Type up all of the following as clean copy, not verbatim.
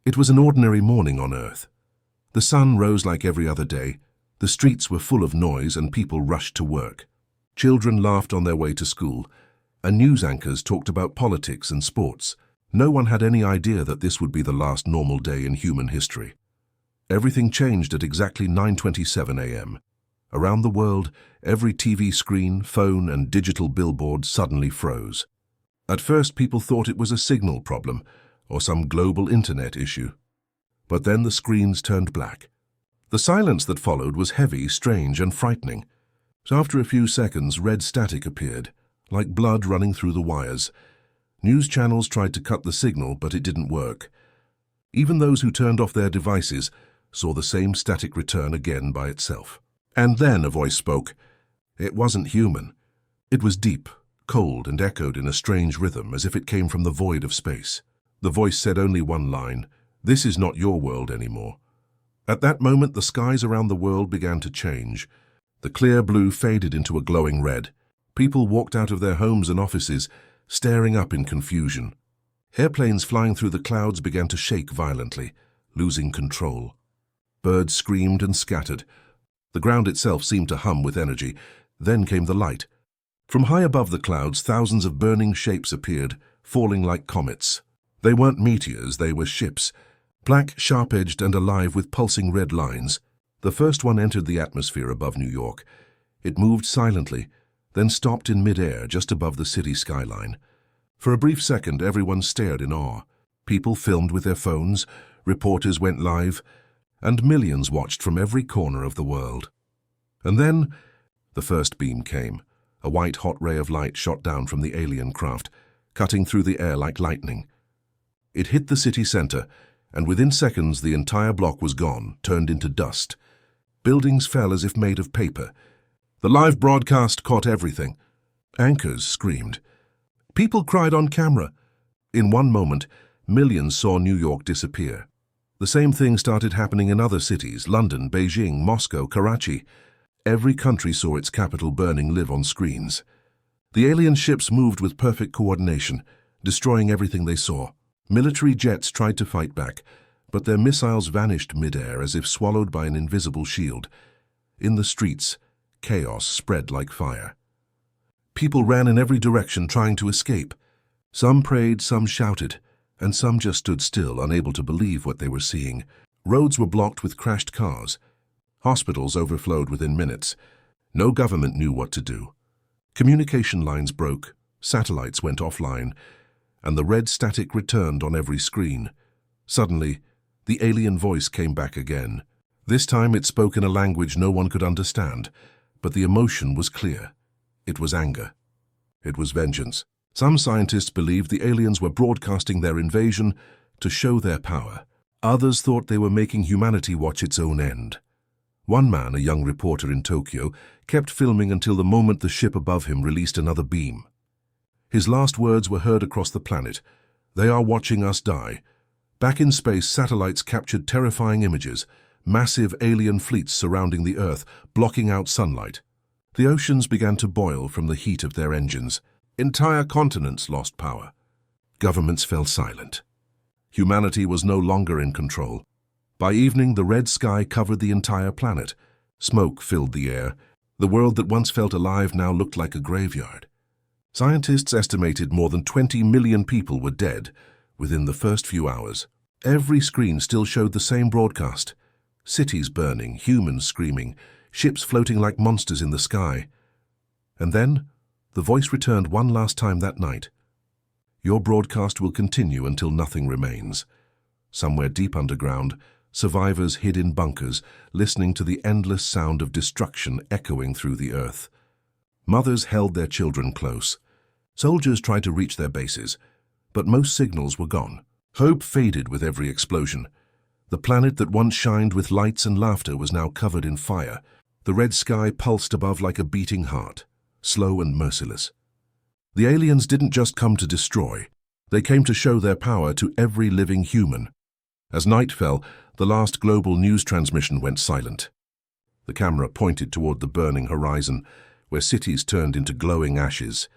It was an ordinary morning on Earth. The sun rose like every other day, the streets were full of noise and people rushed to work. Children laughed on their way to school, and news anchors talked about politics and sports. No one had any idea that this would be the last normal day in human history. Everything changed at exactly 9:27 a.m. Around the world, every TV screen, phone, and digital billboard suddenly froze. At first, people thought it was a signal problem or some global internet issue. But then the screens turned black. The silence that followed was heavy, strange, and frightening. So after a few seconds, red static appeared, like blood running through the wires. News channels tried to cut the signal, but it didn't work. Even those who turned off their devices saw the same static return again by itself. And then a voice spoke. It wasn't human. It was deep, cold, and echoed in a strange rhythm, as if it came from the void of space. The voice said only one line: "This is not your world anymore." At that moment, the skies around the world began to change. The clear blue faded into a glowing red. People walked out of their homes and offices, staring up in confusion. Airplanes flying through the clouds began to shake violently, losing control. Birds screamed and scattered. The ground itself seemed to hum with energy. Then came the light. From high above the clouds, thousands of burning shapes appeared, falling like comets. They weren't meteors, they were ships, black, sharp-edged, and alive with pulsing red lines. The first one entered the atmosphere above New York. It moved silently, then stopped in mid-air just above the city skyline. For a brief second, everyone stared in awe. People filmed with their phones, reporters went live, and millions watched from every corner of the world. And then, the first beam came. A white hot ray of light shot down from the alien craft, cutting through the air like lightning. It hit the city center, and within seconds the entire block was gone, turned into dust. Buildings fell as if made of paper. The live broadcast caught everything. Anchors screamed. People cried on camera. In one moment, millions saw New York disappear. The same thing started happening in other cities: London, Beijing, Moscow, Karachi. Every country saw its capital burning live on screens. The alien ships moved with perfect coordination, destroying everything they saw. Military jets tried to fight back, but their missiles vanished mid-air as if swallowed by an invisible shield. In the streets, chaos spread like fire. People ran in every direction trying to escape. Some prayed, some shouted, and some just stood still, unable to believe what they were seeing. Roads were blocked with crashed cars. Hospitals overflowed within minutes. No government knew what to do. Communication lines broke, satellites went offline, and the red static returned on every screen. Suddenly, the alien voice came back again. This time it spoke in a language no one could understand, but the emotion was clear. It was anger. It was vengeance. Some scientists believed the aliens were broadcasting their invasion to show their power. Others thought they were making humanity watch its own end. One man, a young reporter in Tokyo, kept filming until the moment the ship above him released another beam. His last words were heard across the planet: "They are watching us die." Back in space, satellites captured terrifying images, massive alien fleets surrounding the Earth, blocking out sunlight. The oceans began to boil from the heat of their engines. Entire continents lost power. Governments fell silent. Humanity was no longer in control. By evening, the red sky covered the entire planet. Smoke filled the air. The world that once felt alive now looked like a graveyard. Scientists estimated more than 20 million people were dead within the first few hours. Every screen still showed the same broadcast: cities burning, humans screaming, ships floating like monsters in the sky. And then, the voice returned one last time that night. "Your broadcast will continue until nothing remains." Somewhere deep underground, survivors hid in bunkers, listening to the endless sound of destruction echoing through the earth. Mothers held their children close. Soldiers tried to reach their bases, but most signals were gone. Hope faded with every explosion. The planet that once shined with lights and laughter was now covered in fire. The red sky pulsed above like a beating heart, slow and merciless. The aliens didn't just come to destroy. They came to show their power to every living human. As night fell, the last global news transmission went silent. The camera pointed toward the burning horizon, where cities turned into glowing ashes.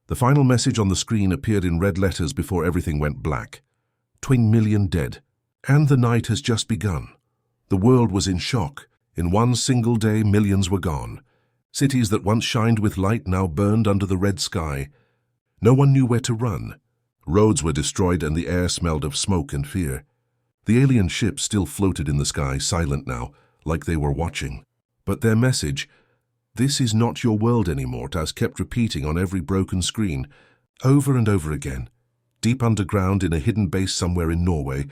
The final message on the screen appeared in red letters before everything went black. 20 million dead, And the night has just begun. The world was in shock. In one single day, millions were gone. Cities that once shined with light now burned under the red sky. No one knew where to run. Roads were destroyed and the air smelled of smoke and fear. The alien ships still floated in the sky, silent now, like they were watching. But their message, "This is not your world anymore," kept repeating on every broken screen, over and over again. Deep underground in a hidden base somewhere in Norway,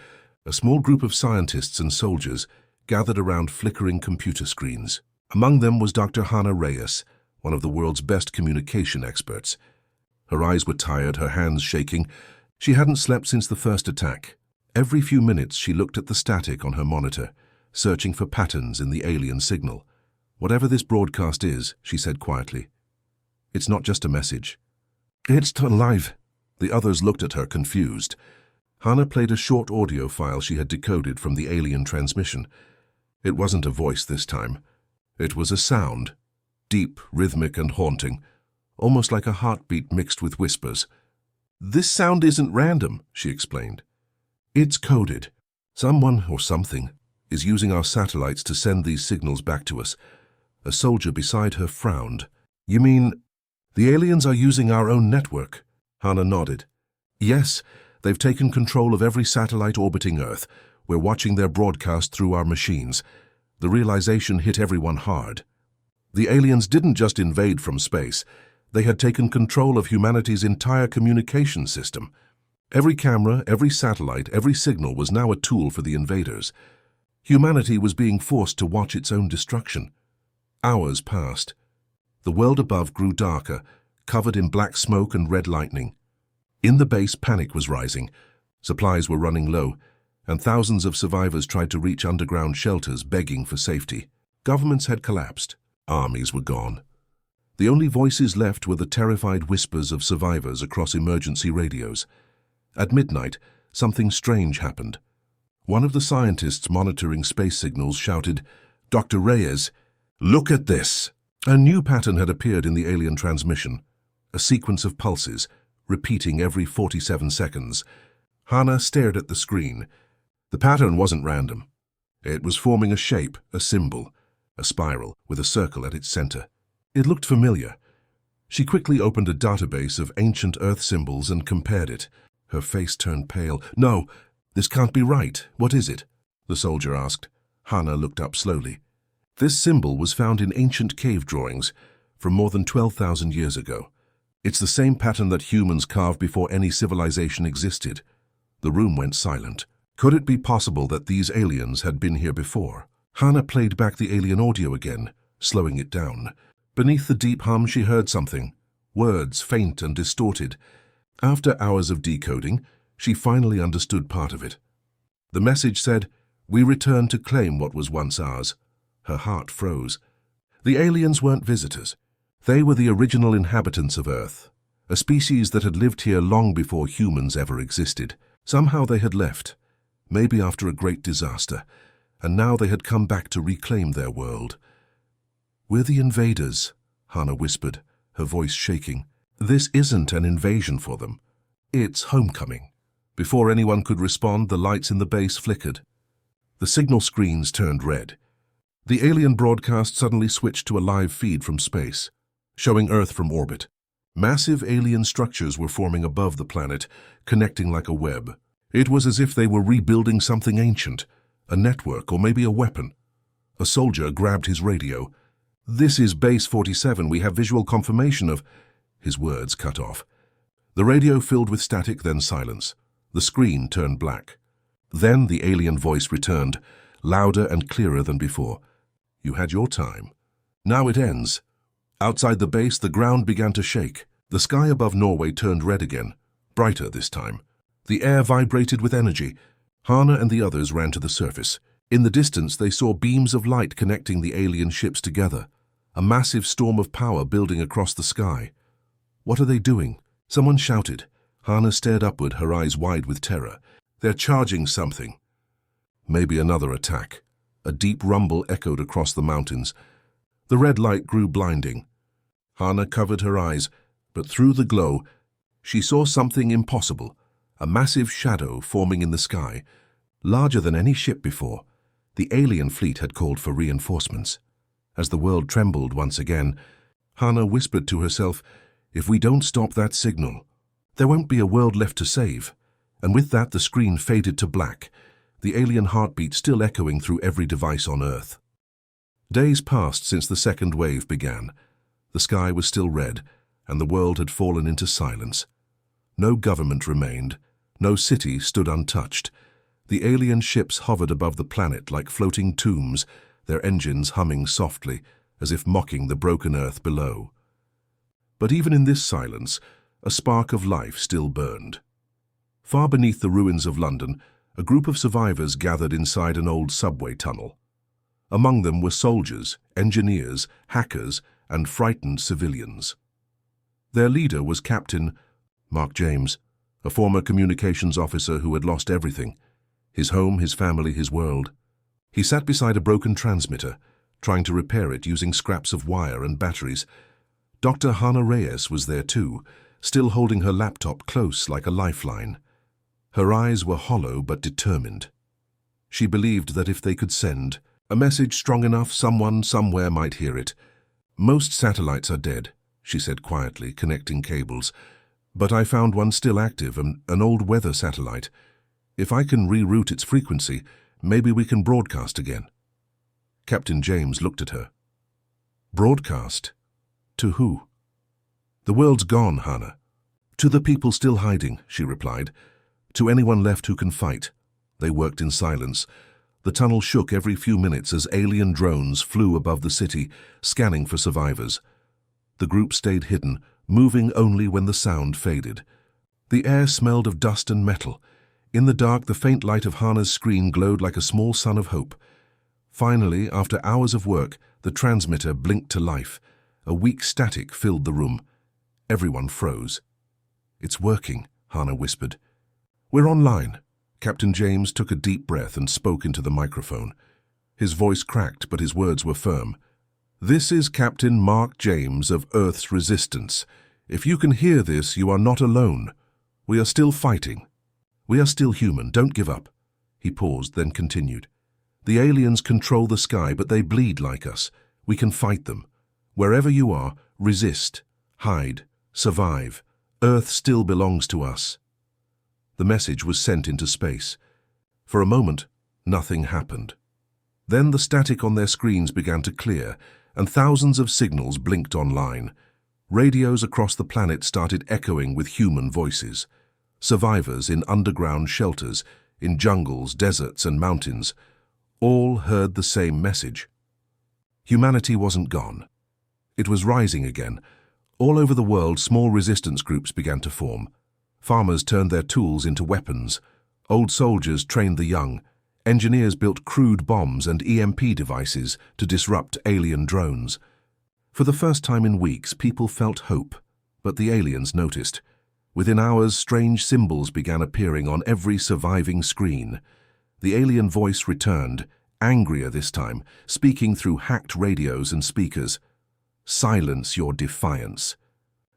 a small group of scientists and soldiers gathered around flickering computer screens. Among them was Dr. Hannah Reyes, one of the world's best communication experts. Her eyes were tired, her hands shaking. She hadn't slept since the first attack. Every few minutes she looked at the static on her monitor, searching for patterns in the alien signal. "Whatever this broadcast is," she said quietly, "it's not just a message. It's alive." The others looked at her, confused. Hannah played a short audio file she had decoded from the alien transmission. It wasn't a voice this time. It was a sound, deep, rhythmic and haunting, almost like a heartbeat mixed with whispers. "This sound isn't random," she explained. "It's coded. Someone or something is using our satellites to send these signals back to us." A soldier beside her frowned. "You mean the aliens are using our own network?" Hannah nodded. "Yes, they've taken control of every satellite orbiting Earth. We're watching their broadcast through our machines." The realization hit everyone hard. The aliens didn't just invade from space. They had taken control of humanity's entire communication system. Every camera, every satellite, every signal was now a tool for the invaders. Humanity was being forced to watch its own destruction. Hours passed. The world above grew darker, covered in black smoke and red lightning. In the base, panic was rising. Supplies were running low, and thousands of survivors tried to reach underground shelters, begging for safety. Governments had collapsed. Armies were gone. The only voices left were the terrified whispers of survivors across emergency radios. At midnight, something strange happened. One of the scientists monitoring space signals shouted, "Dr. Reyes, look at this!" A new pattern had appeared in the alien transmission, a sequence of pulses, repeating every 47 seconds. Hannah stared at the screen. The pattern wasn't random. It was forming a shape, a symbol, a spiral with a circle at its center. It looked familiar. She quickly opened a database of ancient Earth symbols and compared it. Her face turned pale. "No, this can't be right. What is it?" the soldier asked. Hannah looked up slowly. This symbol was found in ancient cave drawings from more than 12,000 years ago. It's the same pattern that humans carved before any civilization existed. The room went silent. Could it be possible that these aliens had been here before? Hannah played back the alien audio again, slowing it down. Beneath the deep hum, she heard something. Words, faint and distorted. After hours of decoding, she finally understood part of it. The message said, "We return to claim what was once ours." Her heart froze. The aliens weren't visitors. They were the original inhabitants of Earth, a species that had lived here long before humans ever existed. Somehow they had left, maybe after a great disaster, and now they had come back to reclaim their world. "We're the invaders," Hannah whispered, her voice shaking. "This isn't an invasion for them. It's homecoming." Before anyone could respond, the lights in the base flickered. The signal screens turned red. The alien broadcast suddenly switched to a live feed from space, showing Earth from orbit. Massive alien structures were forming above the planet, connecting like a web. It was as if they were rebuilding something ancient, a network or maybe a weapon. A soldier grabbed his radio. "This is Base 47. We have visual confirmation of—" His words cut off. The radio filled with static, then silence. The screen turned black. Then the alien voice returned, louder and clearer than before. "You had your time. Now it ends." Outside the base, the ground began to shake. The sky above Norway turned red again, brighter this time. The air vibrated with energy. Hannah and the others ran to the surface. In the distance, they saw beams of light connecting the alien ships together, a massive storm of power building across the sky. "What are they doing?" Someone shouted. Hannah stared upward, her eyes wide with terror. "They're charging something." Maybe another attack. A deep rumble echoed across the mountains. The red light grew blinding. Hannah covered her eyes, but through the glow, she saw something impossible, a massive shadow forming in the sky. larger than any ship before. The alien fleet had called for reinforcements. As the world trembled once again, Hannah whispered to herself, "If we don't stop that signal, there won't be a world left to save." And with that, the screen faded to black, the alien heartbeat still echoing through every device on Earth. Days passed since the second wave began. The sky was still red, and the world had fallen into silence. No government remained, no city stood untouched. The alien ships hovered above the planet like floating tombs, their engines humming softly, as if mocking the broken Earth below. But even in this silence, a spark of life still burned. Far beneath the ruins of London, a group of survivors gathered inside an old subway tunnel. Among them were soldiers, engineers, hackers, and frightened civilians. Their leader was Captain Mark James, a former communications officer who had lost everything: his home, his family, his world. He sat beside a broken transmitter, trying to repair it using scraps of wire and batteries. Dr. Hannah Reyes was there too, still holding her laptop close like a lifeline. Her eyes were hollow but determined. She believed that if they could send a message strong enough, someone somewhere might hear it. "Most satellites are dead," she said quietly, connecting cables. "But I found one still active, an old weather satellite. If I can reroute its frequency, maybe we can broadcast again." Captain James looked at her. "Broadcast? To who?" "The world's gone, Hannah." "To the people still hiding," she replied. "To anyone left who can fight." They worked in silence. The tunnel shook every few minutes as alien drones flew above the city, scanning for survivors. The group stayed hidden, moving only when the sound faded. The air smelled of dust and metal. In the dark, the faint light of Hannah's screen glowed like a small sun of hope. Finally, after hours of work, the transmitter blinked to life. A weak static filled the room. Everyone froze. "It's working," Hannah whispered. "We're online." Captain James took a deep breath and spoke into the microphone. His voice cracked, but his words were firm. "This is Captain Mark James of Earth's Resistance. If you can hear this, you are not alone. We are still fighting. We are still human. Don't give up." He paused, then continued. "The aliens control the sky, but they bleed like us. We can fight them. Wherever you are, resist, hide, survive. Earth still belongs to us." The message was sent into space. For a moment, nothing happened. Then the static on their screens began to clear, and thousands of signals blinked online. Radios across the planet started echoing with human voices. Survivors in underground shelters, in jungles, deserts, and mountains, all heard the same message. Humanity wasn't gone. It was rising again. All over the world, small resistance groups began to form. Farmers turned their tools into weapons. Old soldiers trained the young. Engineers built crude bombs and EMP devices to disrupt alien drones. For the first time in weeks, people felt hope, but the aliens noticed. Within hours, strange symbols began appearing on every surviving screen. The alien voice returned, angrier this time, speaking through hacked radios and speakers. "Silence your defiance.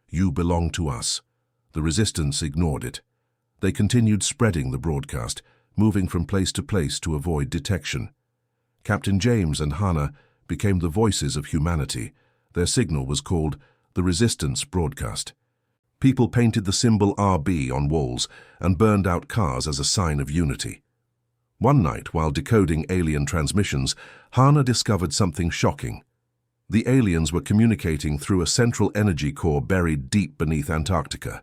You belong to us." The resistance ignored it. They continued spreading the broadcast, moving from place to place to avoid detection. Captain James and Hannah became the voices of humanity. Their signal was called the Resistance Broadcast. People painted the symbol RB on walls and burned out cars as a sign of unity. One night, while decoding alien transmissions, Hannah discovered something shocking. The aliens were communicating through a central energy core buried deep beneath Antarctica.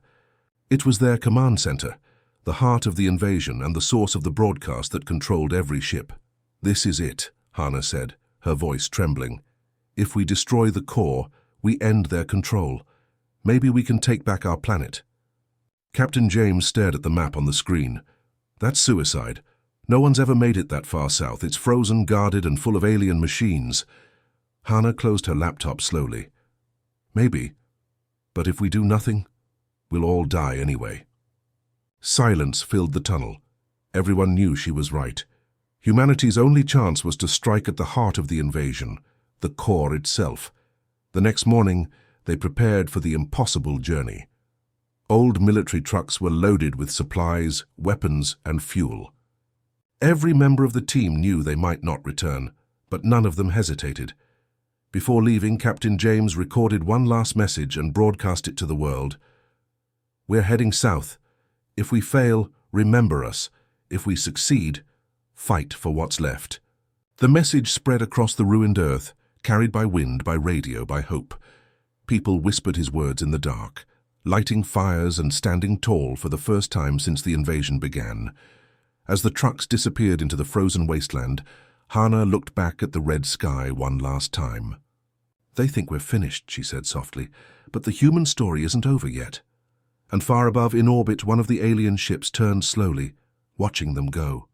It was their command center, the heart of the invasion and the source of the broadcast that controlled every ship. "This is it," Hannah said, her voice trembling. "If we destroy the core, we end their control. Maybe we can take back our planet." Captain James stared at the map on the screen. "That's suicide. No one's ever made it that far south. It's frozen, guarded, and full of alien machines." Hannah closed her laptop slowly. "Maybe. But if we do nothing, we'll all die anyway." Silence filled the tunnel. Everyone knew she was right. Humanity's only chance was to strike at the heart of the invasion, the core itself. The next morning, they prepared for the impossible journey. Old military trucks were loaded with supplies, weapons, and fuel. Every member of the team knew they might not return, but none of them hesitated. Before leaving, Captain James recorded one last message and broadcast it to the world. "We're heading south. If we fail, remember us. If we succeed, fight for what's left." The message spread across the ruined earth, carried by wind, by radio, by hope. People whispered his words in the dark, lighting fires and standing tall for the first time since the invasion began. As the trucks disappeared into the frozen wasteland, Hannah looked back at the red sky one last time. "They think we're finished," she said softly, "but the human story isn't over yet." And far above, in orbit, one of the alien ships turned slowly, watching them go.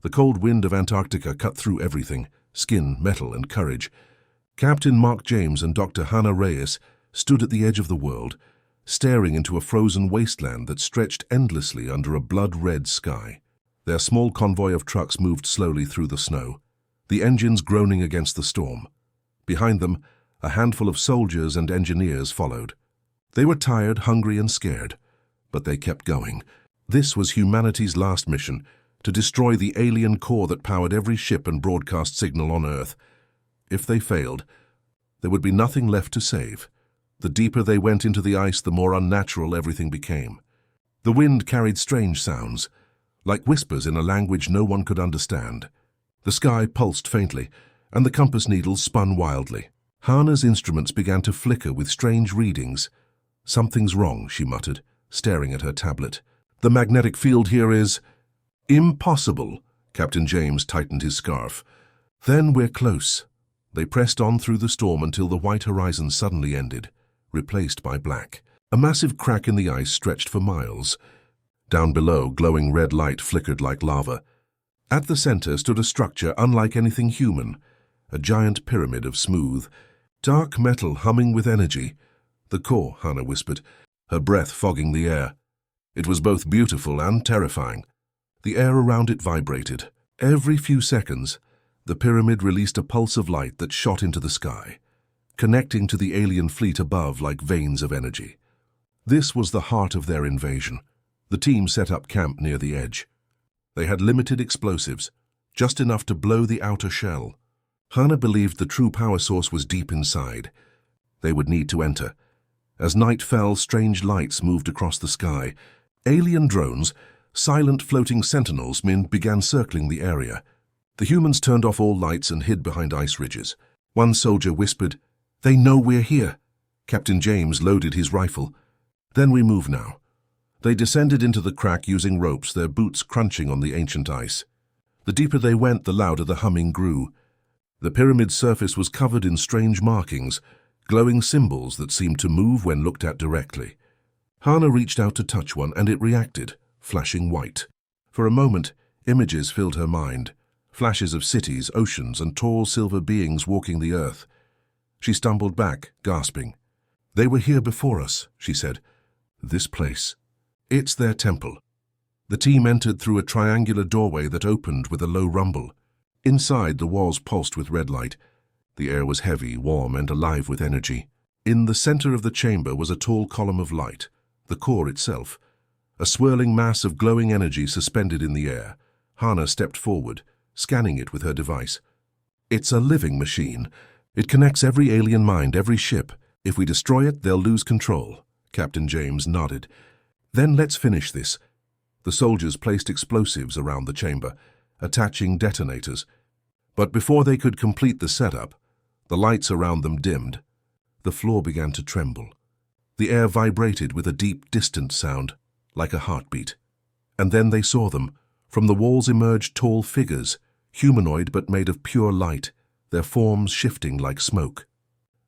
The cold wind of Antarctica cut through everything, skin, metal, and courage. Captain Mark James and Dr. Hannah Reyes stood at the edge of the world, staring into a frozen wasteland that stretched endlessly under a blood-red sky. Their small convoy of trucks moved slowly through the snow, the engines groaning against the storm. Behind them, a handful of soldiers and engineers followed. They were tired, hungry, and scared, but they kept going. This was humanity's last mission, to destroy the alien core that powered every ship and broadcast signal on Earth. If they failed, there would be nothing left to save. The deeper they went into the ice, the more unnatural everything became. The wind carried strange sounds, like whispers in a language no one could understand. The sky pulsed faintly, and the compass needles spun wildly. Hannah's instruments began to flicker with strange readings. "Something's wrong," she muttered, staring at her tablet. "The magnetic field here is impossible." Captain James tightened his scarf. "Then we're close." They pressed on through the storm until the white horizon suddenly ended, replaced by black. A massive crack in the ice stretched for miles. Down below, glowing red light flickered like lava. At the center stood a structure unlike anything human, a giant pyramid of smooth, dark metal humming with energy. "The core," Hannah whispered, her breath fogging the air. It was both beautiful and terrifying. The air around it vibrated. Every few seconds, the pyramid released a pulse of light that shot into the sky, connecting to the alien fleet above like veins of energy. This was the heart of their invasion. The team set up camp near the edge. They had limited explosives, just enough to blow the outer shell. Hannah believed the true power source was deep inside. They would need to enter. As night fell, strange lights moved across the sky. Alien drones, silent floating sentinels, began circling the area. The humans turned off all lights and hid behind ice ridges. One soldier whispered, "They know we're here." Captain James loaded his rifle. "Then we move now." They descended into the crack using ropes, their boots crunching on the ancient ice. The deeper they went, the louder the humming grew. The pyramid's surface was covered in strange markings, glowing symbols that seemed to move when looked at directly. Hannah reached out to touch one, and it reacted, flashing white. For a moment, images filled her mind, flashes of cities, oceans, and tall silver beings walking the earth. She stumbled back, gasping. "They were here before us," she said. "This place. It's their temple." The team entered through a triangular doorway that opened with a low rumble. Inside, the walls pulsed with red light. The air was heavy, warm, and alive with energy. In the center of the chamber was a tall column of light, the core itself, a swirling mass of glowing energy suspended in the air. Hannah stepped forward, scanning it with her device. "It's a living machine. It connects every alien mind, every ship. If we destroy it, they'll lose control." Captain James nodded. "Then let's finish this." The soldiers placed explosives around the chamber, attaching detonators. But before they could complete the setup, the lights around them dimmed. The floor began to tremble. The air vibrated with a deep, distant sound, like a heartbeat. And then they saw them. From the walls emerged tall figures, humanoid but made of pure light, their forms shifting like smoke.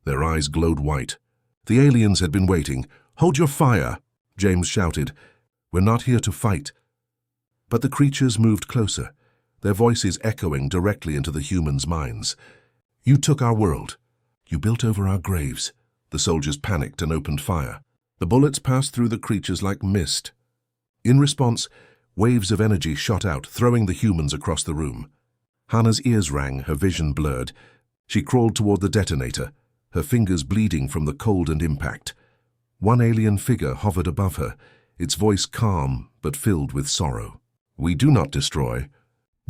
Their eyes glowed white. The aliens had been waiting. "Hold your fire!" James shouted. "We're not here to fight." But the creatures moved closer, their voices echoing directly into the humans' minds. "You took our world. You built over our graves." The soldiers panicked and opened fire. The bullets passed through the creatures like mist. In response, waves of energy shot out, throwing the humans across the room. Hannah's ears rang, her vision blurred. She crawled toward the detonator, her fingers bleeding from the cold and impact. One alien figure hovered above her, its voice calm but filled with sorrow. "We do not destroy.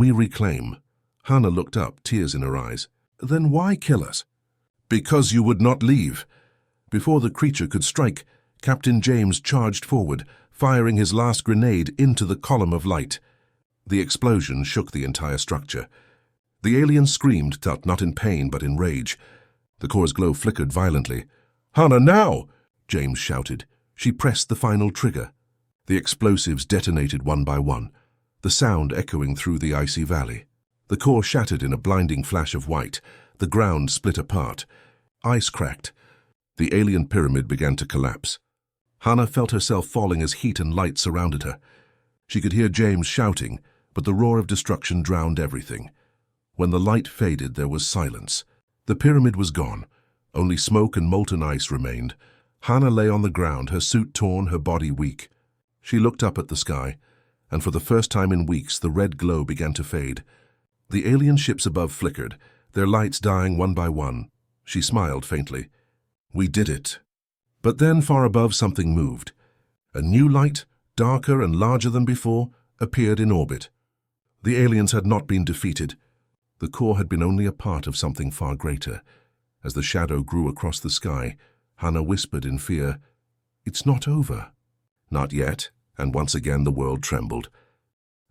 We reclaim. Hannah looked up, tears in her eyes. Then why kill us? Because you would not leave. Before the creature could strike, Captain James charged forward, firing his last grenade into the column of light. The explosion shook the entire structure. The alien screamed, not in pain but in rage. The core's glow flickered violently. "Hannah, now!" James shouted. She pressed the final trigger. The explosives detonated one by one, the sound echoing through the icy valley. The core shattered in a blinding flash of white. The ground split apart. Ice cracked. The alien pyramid began to collapse. Hannah felt herself falling as heat and light surrounded her. She could hear James shouting, but the roar of destruction drowned everything. When the light faded, there was silence. The pyramid was gone. Only smoke and molten ice remained. Hannah lay on the ground, her suit torn, her body weak. She looked up at the sky, and for the first time in weeks, the red glow began to fade. The alien ships above flickered, their lights dying one by one. She smiled faintly. We did it. But then, far above, something moved. A new light, darker and larger than before, appeared in orbit. The aliens had not been defeated. The core had been only a part of something far greater. As the shadow grew across the sky, Hannah whispered in fear, "It's not over." Not yet, and once again the world trembled.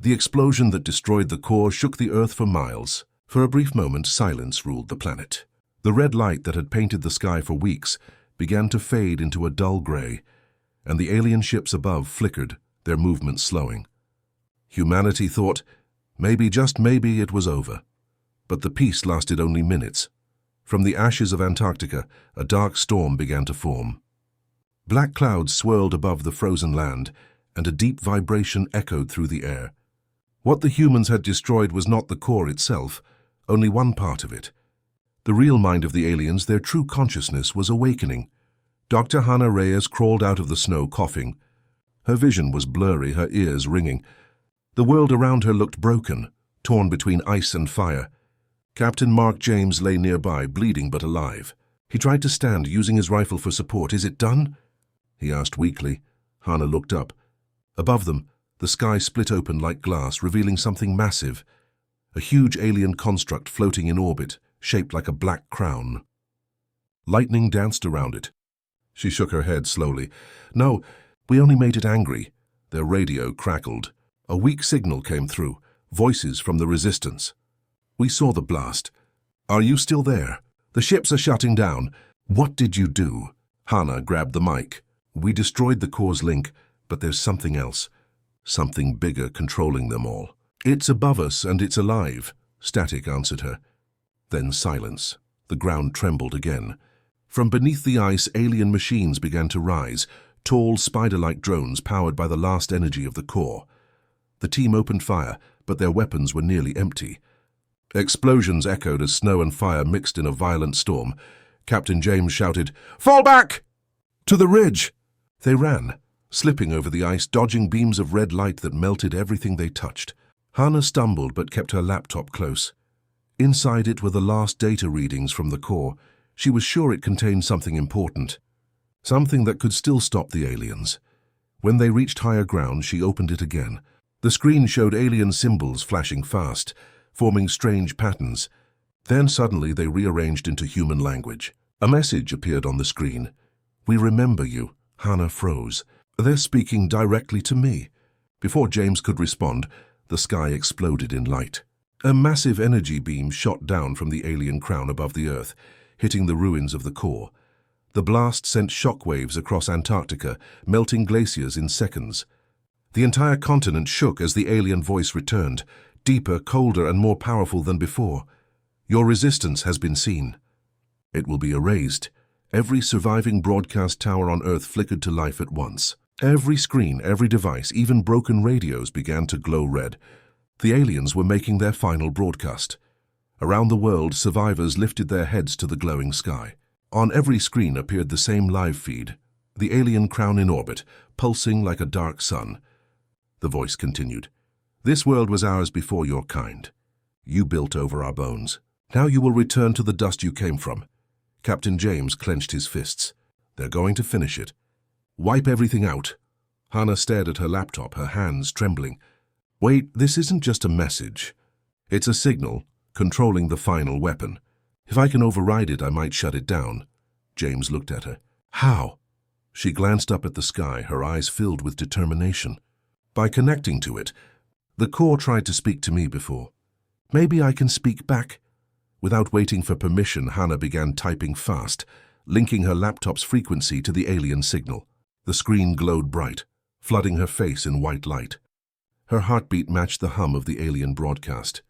The explosion that destroyed the core shook the earth for miles. For a brief moment, silence ruled the planet. The red light that had painted the sky for weeks began to fade into a dull gray, and the alien ships above flickered, their movements slowing. Humanity thought, maybe, just maybe, it was over. But the peace lasted only minutes. From the ashes of Antarctica, a dark storm began to form. Black clouds swirled above the frozen land, and a deep vibration echoed through the air. What the humans had destroyed was not the core itself, only one part of it. The real mind of the aliens, their true consciousness, was awakening. Dr. Hannah Reyes crawled out of the snow, coughing. Her vision was blurry, her ears ringing. The world around her looked broken, torn between ice and fire. Captain Mark James lay nearby, bleeding but alive. He tried to stand, using his rifle for support. "Is it done?" he asked weakly. Hannah looked up. Above them, the sky split open like glass, revealing something massive. A huge alien construct floating in orbit, shaped like a black crown. Lightning danced around it. She shook her head slowly. "No, we only made it angry." Their radio crackled. A weak signal came through, voices from the resistance. "We saw the blast. Are you still there? The ships are shutting down. What did you do?" Hannah grabbed the mic. "We destroyed the core's link, but there's something else. Something bigger controlling them all. It's above us and it's alive," Static answered her. Then silence. The ground trembled again. From beneath the ice, alien machines began to rise, tall, spider-like drones powered by the last energy of the core. The team opened fire, but their weapons were nearly empty. Explosions echoed as snow and fire mixed in a violent storm. Captain James shouted, "Fall back! To the ridge!" They ran, slipping over the ice, dodging beams of red light that melted everything they touched. Hannah stumbled but kept her laptop close. Inside it were the last data readings from the core. She was sure it contained something important, something that could still stop the aliens. When they reached higher ground, she opened it again. The screen showed alien symbols flashing fast, forming strange patterns. Then suddenly they rearranged into human language. A message appeared on the screen. "We remember you." Hannah froze. "They're speaking directly to me." Before James could respond, the sky exploded in light. A massive energy beam shot down from the alien crown above the Earth, hitting the ruins of the core. The blast sent shockwaves across Antarctica, melting glaciers in seconds. The entire continent shook as the alien voice returned, deeper, colder, and more powerful than before. "Your resistance has been seen. It will be erased." Every surviving broadcast tower on Earth flickered to life at once. Every screen, every device, even broken radios began to glow red. The aliens were making their final broadcast. Around the world, survivors lifted their heads to the glowing sky. On every screen appeared the same live feed, the alien crown in orbit, pulsing like a dark sun. The voice continued. "This world was ours before your kind. You built over our bones. Now you will return to the dust you came from." Captain James clenched his fists. "They're going to finish it. Wipe everything out." Hannah stared at her laptop, her hands trembling. "Wait, this isn't just a message. It's a signal, controlling the final weapon. If I can override it, I might shut it down. James looked at her. How? She glanced up at the sky, her eyes filled with determination. By connecting to it. The core tried to speak to me before. Maybe I can speak back? Without waiting for permission, Hannah began typing fast, linking her laptop's frequency to the alien signal. The screen glowed bright, flooding her face in white light. Her heartbeat matched the hum of the alien broadcast.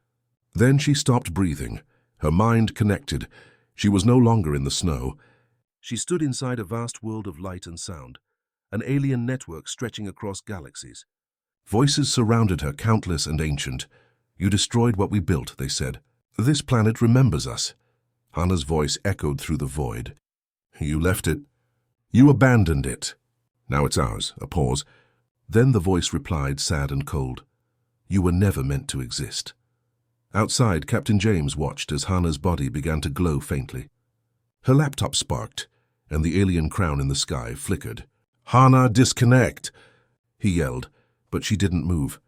Then she stopped breathing, her mind connected. She was no longer in the snow. She stood inside a vast world of light and sound, an alien network stretching across galaxies. Voices surrounded her, countless and ancient. You destroyed what we built, they said. This planet remembers us. Hannah's voice echoed through the void. You left it. You abandoned it. Now it's ours. A pause. Then the voice replied, sad and cold. You were never meant to exist. Outside, Captain James watched as Hannah's body began to glow faintly. Her laptop sparked, and the alien crown in the sky flickered. Hannah, disconnect! He yelled, but she didn't move.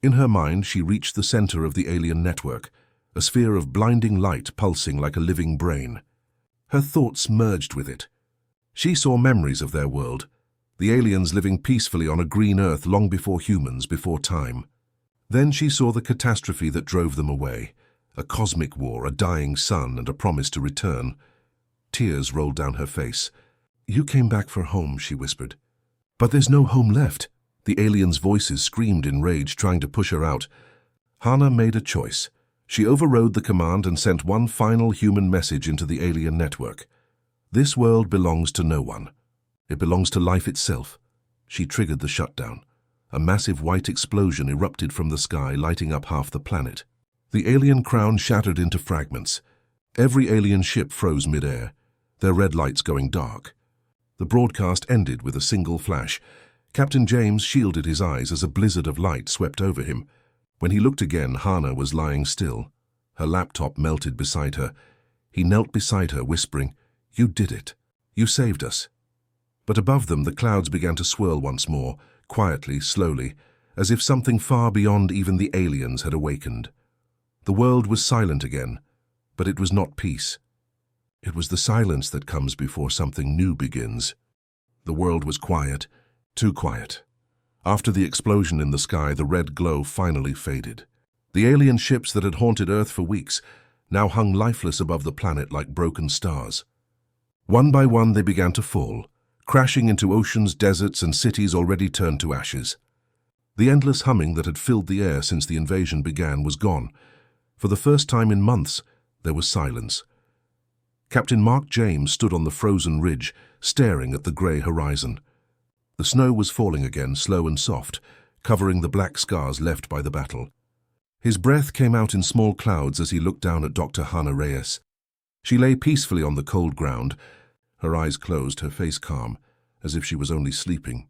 In her mind, she reached the center of the alien network, a sphere of blinding light pulsing like a living brain. Her thoughts merged with it. She saw memories of their world, the aliens living peacefully on a green earth long before humans, before time. Then she saw the catastrophe that drove them away, a cosmic war, a dying sun, and a promise to return. Tears rolled down her face. You came back for home, she whispered. But there's no home left. The aliens' voices screamed in rage, trying to push her out. Hannah made a choice. She overrode the command and sent one final human message into the alien network. This world belongs to no one. It belongs to life itself. She triggered the shutdown. A massive white explosion erupted from the sky, lighting up half the planet. The alien crown shattered into fragments. Every alien ship froze mid-air, their red lights going dark. The broadcast ended with a single flash. Captain James shielded his eyes as a blizzard of light swept over him. When he looked again, Hannah was lying still. Her laptop melted beside her. He knelt beside her, whispering, You did it. You saved us. But above them, the clouds began to swirl once more, quietly, slowly, as if something far beyond even the aliens had awakened. The world was silent again, but it was not peace. It was the silence that comes before something new begins. The world was quiet, too quiet. After the explosion in the sky, the red glow finally faded. The alien ships that had haunted Earth for weeks now hung lifeless above the planet like broken stars. One by one they began to fall, crashing into oceans, deserts, and cities already turned to ashes. The endless humming that had filled the air since the invasion began was gone. For the first time in months, there was silence. Captain Mark James stood on the frozen ridge, staring at the grey horizon. The snow was falling again, slow and soft, covering the black scars left by the battle. His breath came out in small clouds as he looked down at Dr. Hannah Reyes. She lay peacefully on the cold ground, her eyes closed, her face calm, as if she was only sleeping.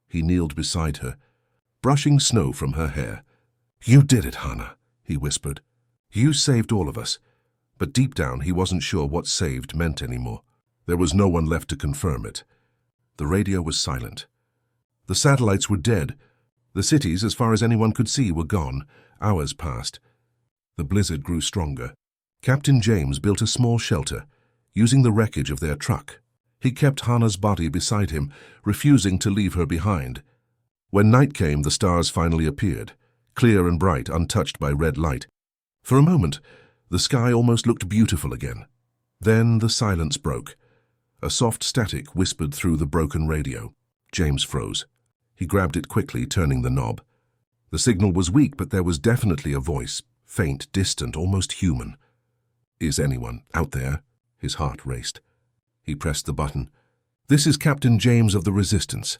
He kneeled beside her, brushing snow from her hair. You did it, Hannah, he whispered. You saved all of us. But deep down, he wasn't sure what saved meant anymore. There was no one left to confirm it. The radio was silent. The satellites were dead. The cities, as far as anyone could see, were gone. Hours passed. The blizzard grew stronger. Captain James built a small shelter, using the wreckage of their truck. He kept Hannah's body beside him, refusing to leave her behind. When night came, the stars finally appeared, clear and bright, untouched by red light. For a moment, the sky almost looked beautiful again. Then the silence broke. A soft static whispered through the broken radio. James froze. He grabbed it quickly, turning the knob. The signal was weak, but there was definitely a voice, faint, distant, almost human. Is anyone out there? His heart raced. He pressed the button. This is Captain James of the Resistance.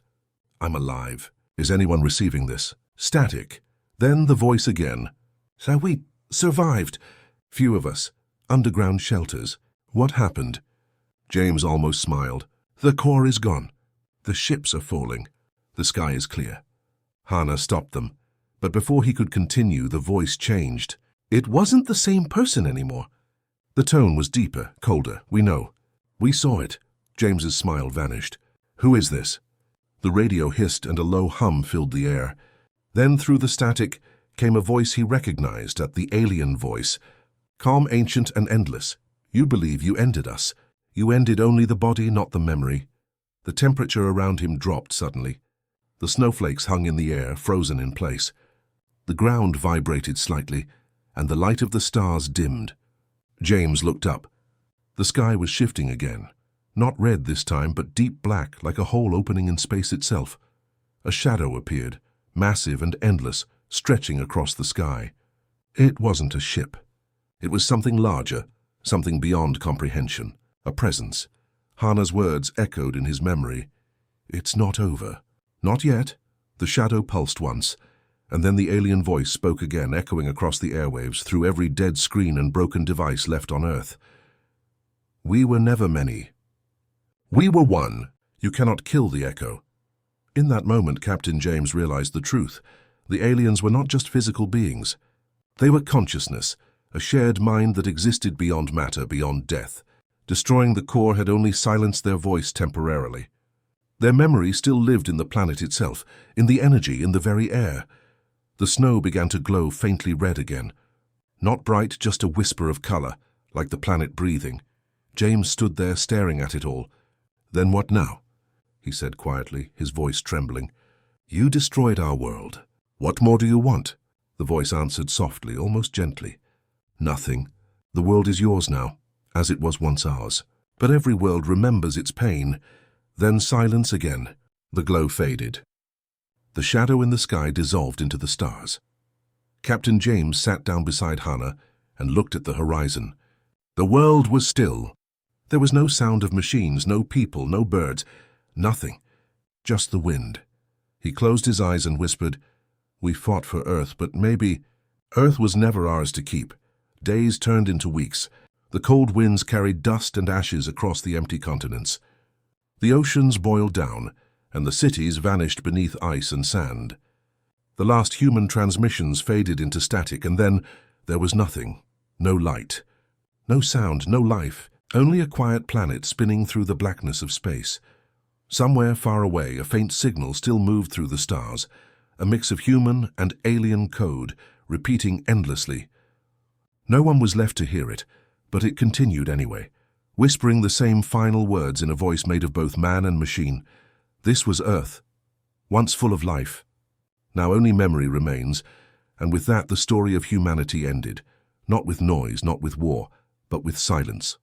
I'm alive. Is anyone receiving this? Static. Then the voice again. So we survived. Few of us. Underground shelters. What happened? James almost smiled. The core is gone. The ships are falling. The sky is clear. Hannah stopped them. But before he could continue, the voice changed. It wasn't the same person anymore. The tone was deeper, colder. We know. We saw it. James's smile vanished. Who is this? The radio hissed and a low hum filled the air. Then through the static came a voice he recognized, the alien voice. Calm, ancient, and endless. You believe you ended us. You ended only the body, not the memory. The temperature around him dropped suddenly. The snowflakes hung in the air, frozen in place. The ground vibrated slightly, and the light of the stars dimmed. James looked up. The sky was shifting again. Not red this time, but deep black, like a hole opening in space itself. A shadow appeared, massive and endless, stretching across the sky. It wasn't a ship. It was something larger, something beyond comprehension, a presence. Hana's words echoed in his memory. It's not over. Not yet. The shadow pulsed once, and then the alien voice spoke again, echoing across the airwaves through every dead screen and broken device left on Earth. We were never many. We were one. You cannot kill the echo. In that moment, Captain James realized the truth. The aliens were not just physical beings. They were consciousness, a shared mind that existed beyond matter, beyond death. Destroying the core had only silenced their voice temporarily. Their memory still lived in the planet itself, in the energy, in the very air. The snow began to glow faintly red again. Not bright, just a whisper of color, like the planet breathing. James stood there staring at it all. Then what now? He said quietly, his voice trembling. You destroyed our world. What more do you want? The voice answered softly, almost gently. Nothing. The world is yours now, as it was once ours. But every world remembers its pain. Then silence again. The glow faded. The shadow in the sky dissolved into the stars. Captain James sat down beside Hana and looked at the horizon. The world was still. There was no sound of machines, no people, no birds, nothing. Just the wind. He closed his eyes and whispered, We fought for Earth, but maybe... Earth was never ours to keep. Days turned into weeks. The cold winds carried dust and ashes across the empty continents. The oceans boiled down, and the cities vanished beneath ice and sand. The last human transmissions faded into static, and then there was nothing. No light. No sound, no life. Only a quiet planet spinning through the blackness of space. Somewhere far away, a faint signal still moved through the stars, a mix of human and alien code, repeating endlessly. No one was left to hear it, but it continued anyway, whispering the same final words in a voice made of both man and machine. This was Earth, once full of life. Now only memory remains, and with that the story of humanity ended, not with noise, not with war, but with silence.